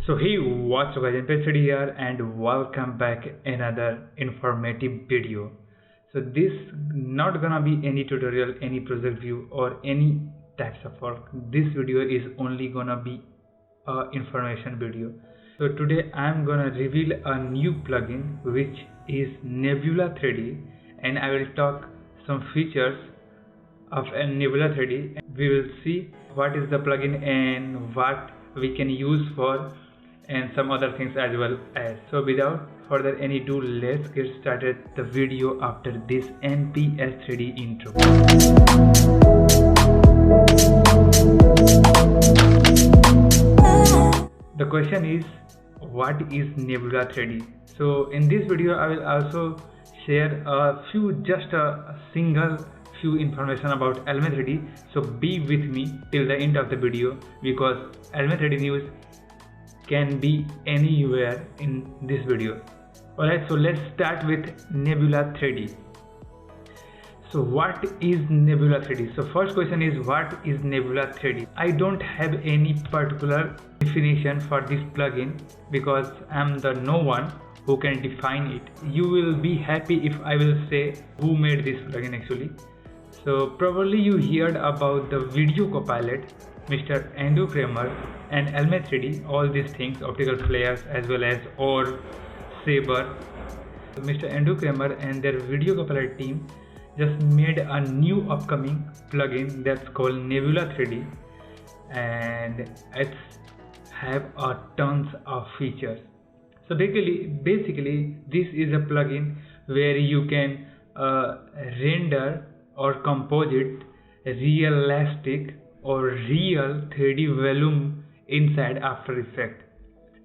So hey, what's up guys, MPStudy here and welcome back another informative video. So this not gonna be any tutorial, any project view or any types of work. This video is only gonna be a information video. So today I'm gonna reveal a new plugin which is Nebula 3D, and I will talk some features of a Nebula 3D. We will see what is the plugin and what we can use for and some other things as well as. So without further any ado, let's get started the video after this NPS3D intro. The question is, what is Nebula 3D? So in this video I will also share a single few information about Element 3D. So be with me till the end of the video because Element 3D news can be anywhere in this video. Alright, so let's start with Nebula 3D. So what is Nebula 3D? So first question is, what is Nebula 3D? I don't have any particular definition for this plugin because I'm the no one who can define it. You will be happy if I will say who made this plugin actually. So probably you heard about the video Copilot, Mr. Andrew Kramer and Element 3D, all these things, optical flares as well as OR, Saber. Mr. Andrew Kramer and their video Copilot team just made a new upcoming plugin that's called Nebula 3D, and it's have a tons of features. So basically this is a plugin where you can render or composite realistic or real 3D volume inside After Effects.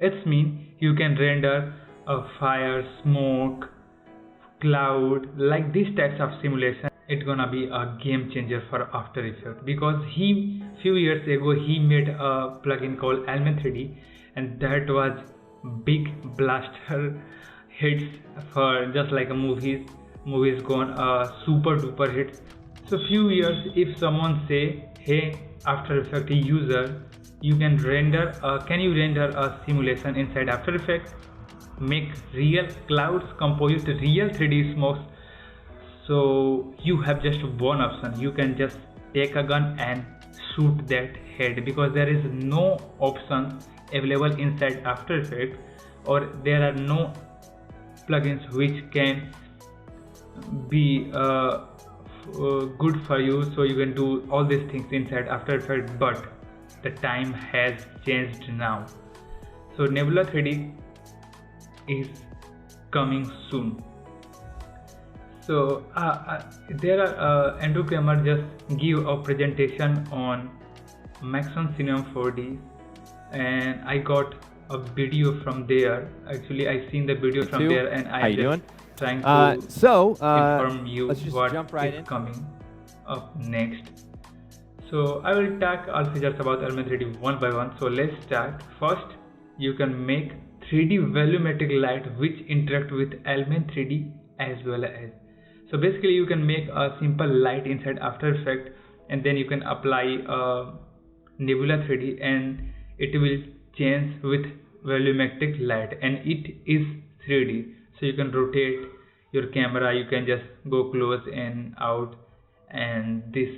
It means you can render a fire, smoke, cloud, like these types of simulation. It's gonna be a game changer for After Effects because few years ago he made a plugin called Element 3D, and that was big blaster hits for just like a movies gone super duper hits. So few years if someone say, hey After Effects user, you can render can you render a simulation inside After Effects, make real clouds, compose real 3D smokes. So you have just one option, you can just take a gun and shoot that head because there is no option available inside After Effects, or there are no plugins which can be good for you so you can do all these things inside After Effects, but the time has changed now. So Nebula 3D is coming soon. So there are Andrew Kramer just give a presentation on Maxon Cinema 4D, and I got a video from there. Actually I seen the video from there, and I just trying to inform you what is coming up next. So I will talk all features about Element 3D one by one. So let's start. First, you can make 3D volumetric light which interact with Element 3D as well as. So basically you can make a simple light inside After Effects, and then you can apply Nebula 3D and it will change with volumetric light, and it is 3D. So you can rotate your camera, you can just go close and out, and this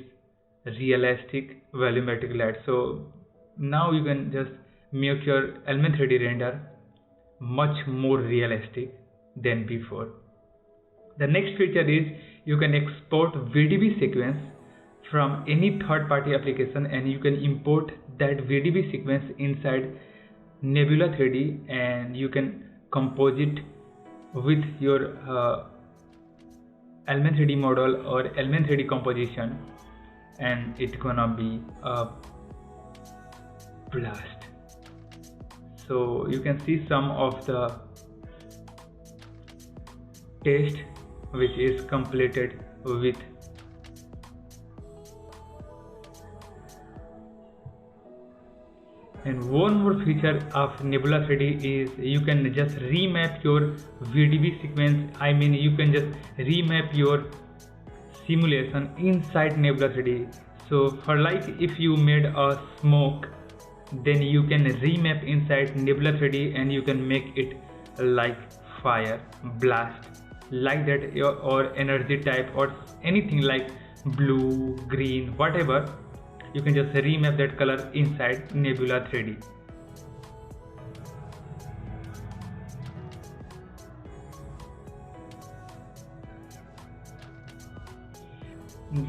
realistic volumetric light. So now you can just make your Element 3D render much more realistic than before. The next feature is you can export VDB sequence from any third-party application, and you can import that VDB sequence inside Nebula 3D, and you can compose it with your Element 3D model or Element 3D composition, and it's gonna be a blast. So you can see some of the test which is completed with And one more feature of Nebula 3D is you can just remap your VDB sequence. I mean, you can just remap your simulation inside Nebula 3D. So for like if you made a smoke then you can remap inside Nebula 3D and you can make it like fire, blast, like that, or energy type, or anything like blue, green, whatever. You can just remap that color inside Nebula 3D.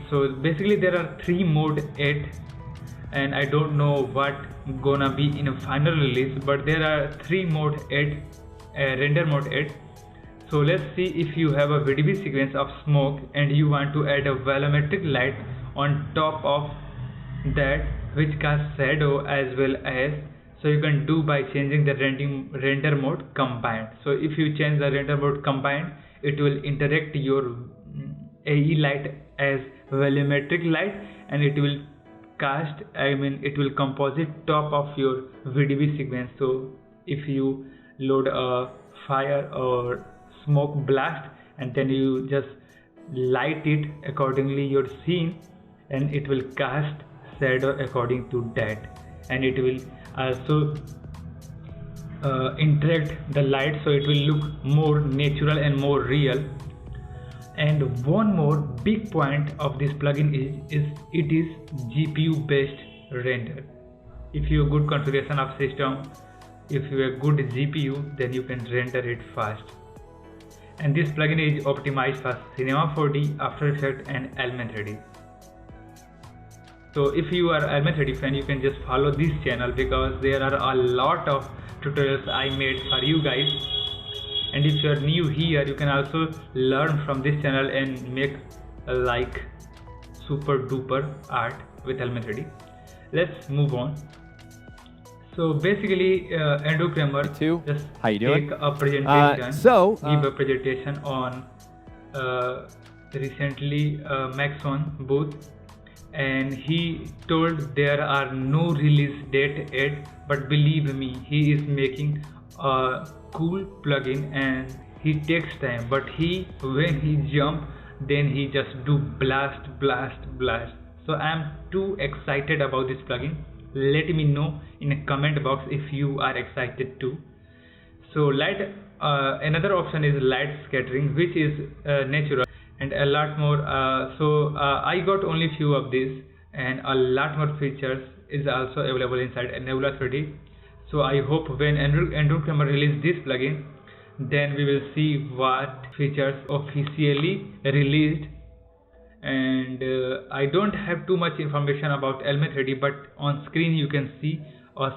So basically there are 3 mode 8, and I don't know what gonna be in a final release, but there are 3 mode 8, render mode 8. So let's see, if you have a VDB sequence of smoke and you want to add a volumetric light on top of that which casts shadow as well as, so you can do by changing the render mode combined. So if you change the render mode combined, it will interact your AE light as volumetric light, and it will cast, it will composite top of your VDB sequence. So if you load a fire or smoke blast and then you just light it accordingly your scene, and it will cast shadow according to that, and it will also interact the light, so it will look more natural and more real. And one more big point of this plugin is it is GPU based render. If you have good configuration of system, if you have good GPU, then you can render it fast. And this plugin is optimized for Cinema 4D, After Effects and Element 3D. So if you are Element 3D fan, you can just follow this channel, because there are a lot of tutorials I made for you guys. And if you are new here, you can also learn from this channel and make like super duper art with Element 3D. Let's move on. So basically, Andrew Kramer just How you doing? take a presentation, give a presentation on recently Max 1 booth, and he told there are no release date yet, but believe me, he is making a cool plugin and he takes time, but when he jump, then he just do blast. So I am too excited about this plugin. Let me know in a comment box if you are excited too. So another option is light scattering, which is natural, and a lot more. I got only few of these, and a lot more features is also available inside Nebula 3D. So I hope when Andrew Kramer release this plugin, then we will see what features officially released. And I don't have too much information about Element 3D, but on screen you can see a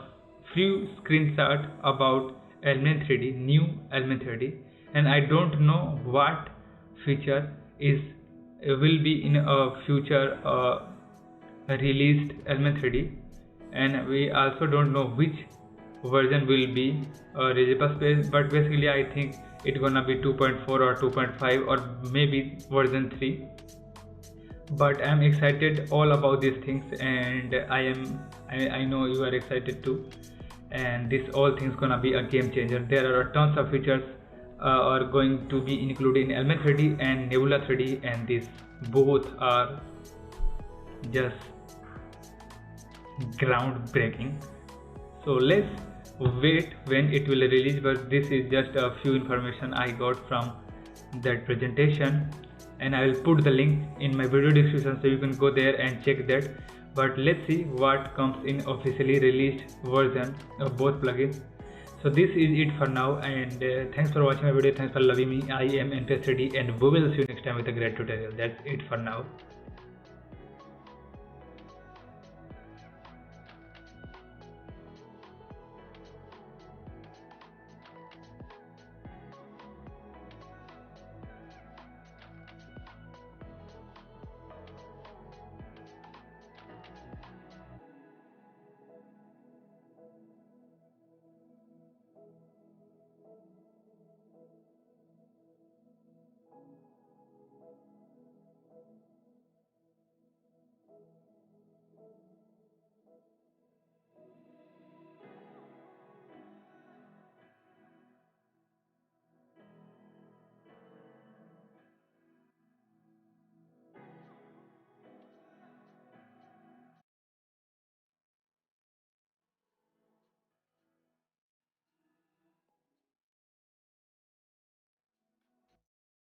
few screenshots about Element 3D, new Element 3D, and I don't know what feature will be in a future released Element 3D, and we also don't know which version will be reusable space, but basically I think it's gonna be 2.4 or 2.5 or maybe version 3. But I'm excited all about these things, and I know you are excited too, and this all things gonna be a game changer. There are tons of features are going to be included in Element 3D and Nebula 3D, and these both are just groundbreaking. So let's wait when it will release, but this is just a few information I got from that presentation, and I will put the link in my video description so you can go there and check that. But let's see what comes in officially released version of both plugins. So this is it for now, and thanks for watching my video, thanks for loving me. I am NPS3D, and we will see you next time with a great tutorial. That's it for now.